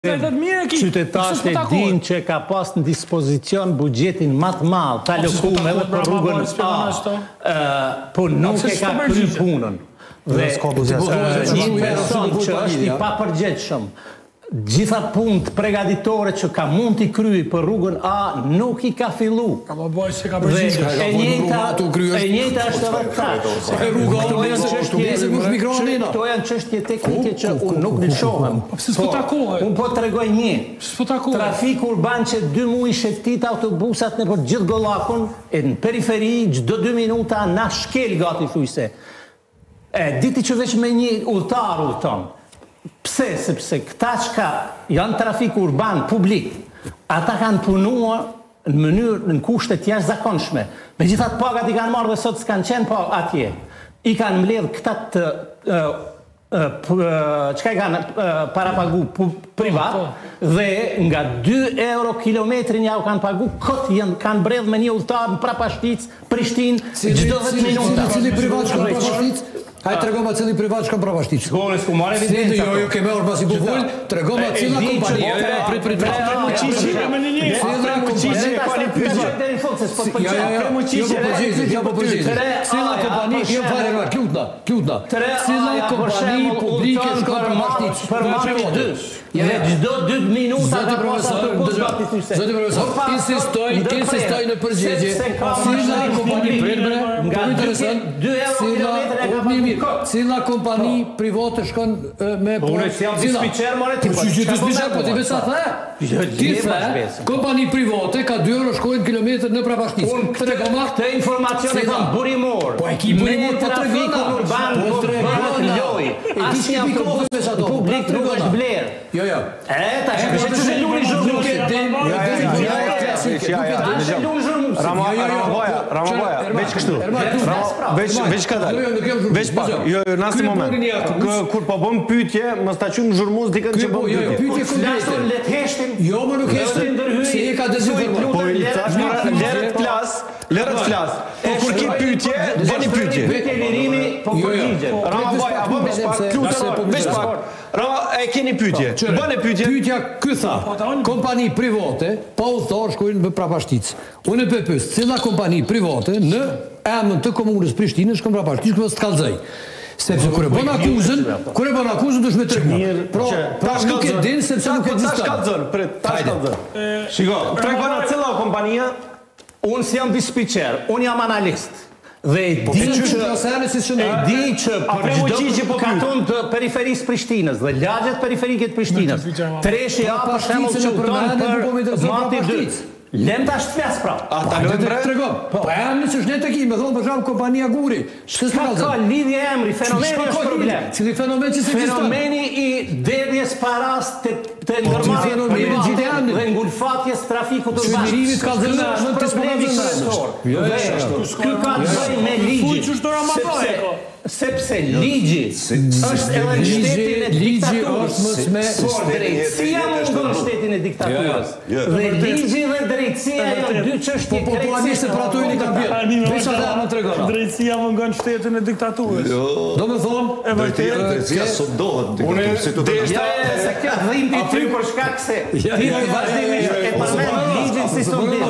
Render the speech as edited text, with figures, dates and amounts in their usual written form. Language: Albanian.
Qytetarët e dinë që ka pas në dispozicion buxhetin më të madh ta alokuar edhe për rrugën po nuk e ka kryer punën. Dhe një person që është i papërgjegjshëm, gjitha punët përgatitore që ka mund t'i kryej për rrugën A nuk i ka fillu. E njëjta është edhe këta. Këto janë çështje teknike që unë nuk lëshohem. Unë po t'rregoj një. Trafiku urban që 2 muaj shëtit autobusat nëpër gjithë Gollakun, e në periferi çdo 2 minuta na shkel gati thujse. Diti që veç me një udhëtar udhëton. Pse? Sepse këta që janë trafik urban publik, ata kanë punuar në mënyrë në kushtet jashtëzakonshme. Megjithatë pagat i kanë marrë dhe sot s'kanë qenë pa atje. I kanë mbledh këta të çka i kanë parapagu privat dhe nga 2 euro kilometrin ja u kanë pagu kot kanë mbledh me një udhëtar në Prapashtic, Prishtinë çdo 10 minuta. Cili privat shkon Prapashtic? Hajde tregom atë cili privat shkon Prapashtic. Shkones ku marrë evidencë. Jo, ke marrë pasi po vol, tregom atë cila kompani. Cila kompani publike shkon Prapashtic? Për marrë 2. Dhe çdo 2 minuta ka pasur Zoti profesor, insistoj në përgjigje. Cila kompani prerbre, nga intereson 2 euro kilometra ka pasur. Cila kompani private shkon me kompani private ka 2 euro shkojnë kilometër në Prapashtic. Këtë informacion e kam burimor. Po e ki burimor po trafikun urban po tregon loj. Asnjë autobus publik nuk është bler. Jo. Tash që se luni zhurmusi. Ramagoja, veç kështu. Veç këta. Veç pak. Jo, në asnjë moment. Kur po bëm pyetje, mos ta qym zhurmus dikën që bëm pyetje. Pyetje konkrete. Le të heshtim. Jo, më nuk heshtim. Si e ka dezinformuar. Po i thash lërët flas. Po kur ki pyetje, bëni pyetje. Pyetje lirimi, po përgjigje. Ramagoja, veç pak. E keni pyetje. Bëni pyetje. Pyetja ky tha. Kompani private pa udhëtar shkojnë në Prapashtic. Unë e pyes, cila kompani private në emër të komunës Prishtinës shkon në Prapashtic mos të kallzoj. Sepse kur e bën akuzën duhet me tregu. Pra nuk e din sepse nuk e di. Tash kallzon, tash kallzon. Shiko, tregon atë cilla kompania. Unë si jam dispečer, unë jam analist. Dhe e di që për çdo kanton të periferisë Prishtinës dhe lagjet periferike të Prishtinës, treshi për shembull që për Mati 2. Lem tash të flas pra. Ata do të tregom. Po emri që është ne tek me thon për shemb kompania Guri. Ka lidhje emri, fenomeni është problem. Cili fenomen që ekziston? Fenomeni i dedhjes paras të ndërmarrjes dhe ngulfatjes trafikut urban. Çmirimit ka dhënë në të problemi. Ky ka të bëjë me ligjin. Sepse ligji është edhe në shtetin e diktaturës. Drejtësia mungon në shtetin e diktaturës. Dhe ligji dhe drejtësia janë dy çështje krejtësisht për ato i kanë bërë. Drejtësia mungon shtetin e diktaturës. Domethënë, drejtësia sot dohet diktaturë. Se kjo dhimbje ty për shkak se ti vazhdimisht e përmend ligjin si sondim.